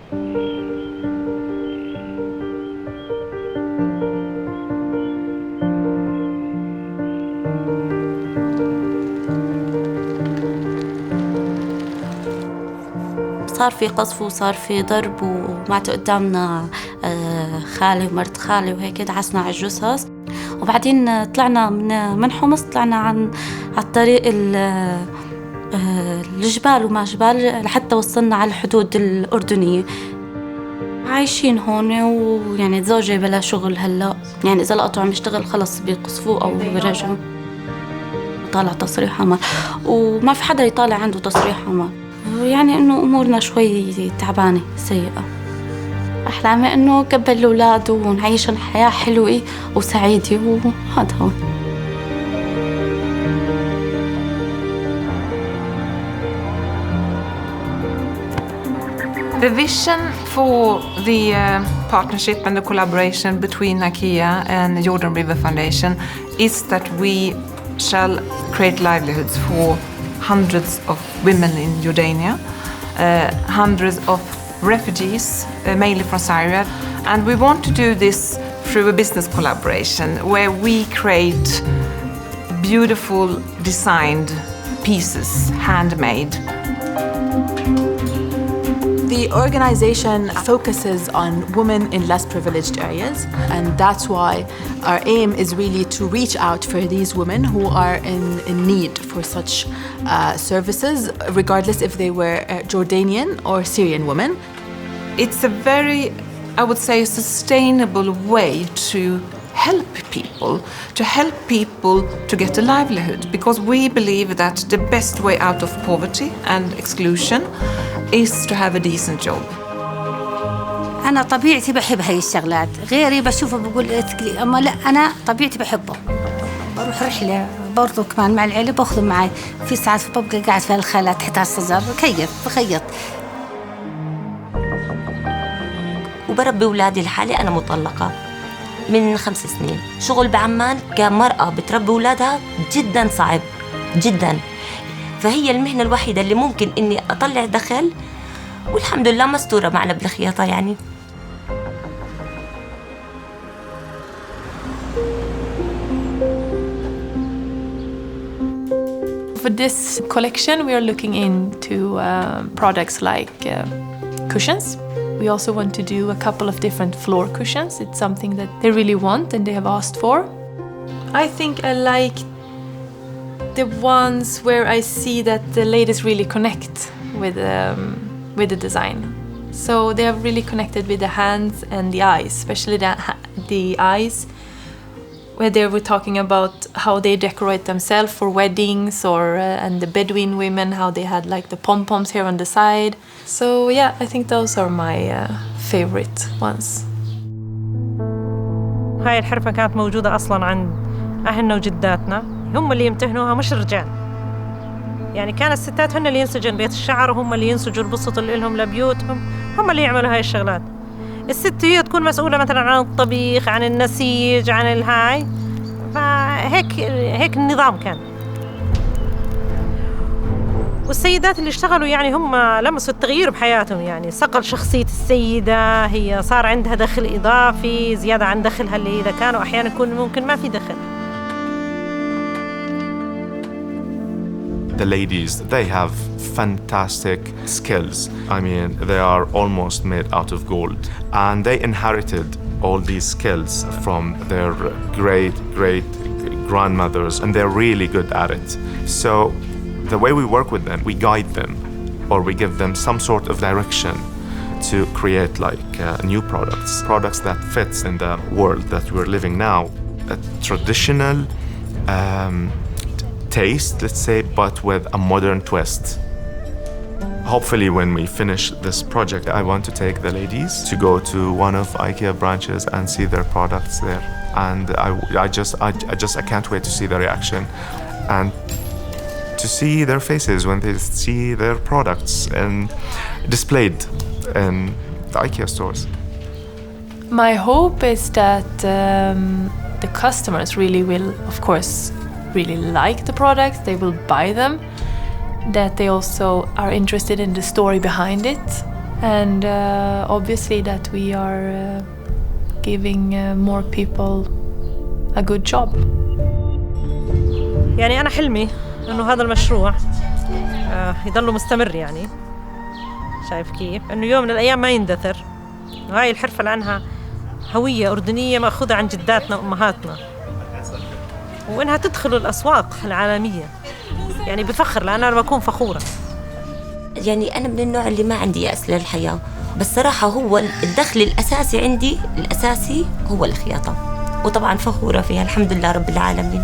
صار في قصف وصار في ضرب ومعت قدامنا خالي ومرت خالي وهيك دعسنا على الجثث. وبعدين طلعنا من حمص، طلعنا على الطريق الجبال وما جبال لحتى وصلنا على الحدود الأردنية. عايشين هون، ويعني زوجي بلا شغل هلا، يعني إذا لقطوا عم يشتغل خلص بيقصفوه أو بيرجعوا. طالع تصريح عمل وما في حدا يطالع عنده تصريح عمل، يعني إنه أمورنا شوي تعبانة سيئة. أحلامي إنه قبل الأولاد ونعيشن حياة حلوة وسعيدة، وهذا هو. The vision for the partnership and the collaboration between IKEA and Jordan River Foundation is that we shall create livelihoods for hundreds of women in Jordania, hundreds of refugees, mainly from Syria. And we want to do this through a business collaboration where we create beautiful designed pieces, handmade. The organization focuses on women in less privileged areas, and that's why our aim is really to reach out for these women who are in need for such services, regardless if they were Jordanian or Syrian women. It's a very, I would say, sustainable way to help people to get a livelihood, because we believe that the best way out of poverty and exclusion is to have a decent job. أنا طبيعتي بحب هاي الشغلات، غيري بشوفه بقول أما لا، أنا طبيعتي بحبه. بروح رحلة برضو كمان مع العيلة، باخذهم معي في ساعات، ببقى قاعد في الخالة تحت الشجر بخيط. وبربي أولادي لحالي. أنا مطلقة من 5 سنين. شغل بعمان كمرأة بتربي أولادها جدا صعب جدا، فهي المهنة الوحيدة اللي ممكن إني أطلع دخل، والحمد لله مستورة معنا بالخياطة يعني. For this collection, we are looking into products like cushions. We also want to do a couple of different floor cushions. It's something that they really want and they have asked for. I think I like the ones where I see that the ladies really connect with the design. So they have really connected with the hands and the eyes, especially the eyes, where they were talking about how they decorate themselves for weddings, or and the Bedouin women, how they had like the pom-poms here on the side. So yeah, I think those are my favorite ones. هاي الحرفة كانت موجودة أصلاً عند أهلنا وجداتنا، هم اللي يمتهنوها مش الرجال. يعني كان الستات هن اللي ينسجن بيت الشعر، وهم اللي ينسجوا البسط اللي لهم لبيوتهم، هم اللي يعملوا هاي الشغلات. الست هي تكون مسؤولة مثلاً عن الطبيخ، عن النسيج، عن الهاي، فهيك النظام كان. والسيدات اللي اشتغلوا يعني هم لمسوا التغيير بحياتهم، يعني صقل شخصية السيدة، هي صار عندها دخل إضافي زيادة عن دخلها اللي إذا كانوا أحياناً يكون ممكن ما في دخل. The ladies, they have fantastic skills. I mean, they are almost made out of gold. And they inherited all these skills from their great grandmothers, and they're really good at it. So the way we work with them, we guide them, or we give them some sort of direction to create like new products that fits in the world that we're living now. A traditional taste, let's say, but with a modern twist. Hopefully when we finish this project, I want to take the ladies to go to one of IKEA branches and see their products there. And I can't wait to see the reaction and to see their faces when they see their products and displayed in the IKEA stores. My hope is that the customers really will, of course, really like the products, they will buy them, that they also are interested in the story behind it, and obviously that we are giving more people a good job. يعني أنا حلمي إنه هذا المشروع يضل مستمر، يعني شايف كيف إنه يوم من الأيام ما يندثر. وهاي الحرفة اللي عنها هوية أردنية مأخوذة عن جداتنا وأمهاتنا، وإنها تدخل الأسواق العالمية، يعني بفخر، لأن أنا بكون فخورة. يعني أنا من النوع اللي ما عندي يأس للحياة، بس صراحة هو الدخل الأساسي عندي الأساسي هو الخياطة، وطبعا فخورة فيها الحمد لله رب العالمين.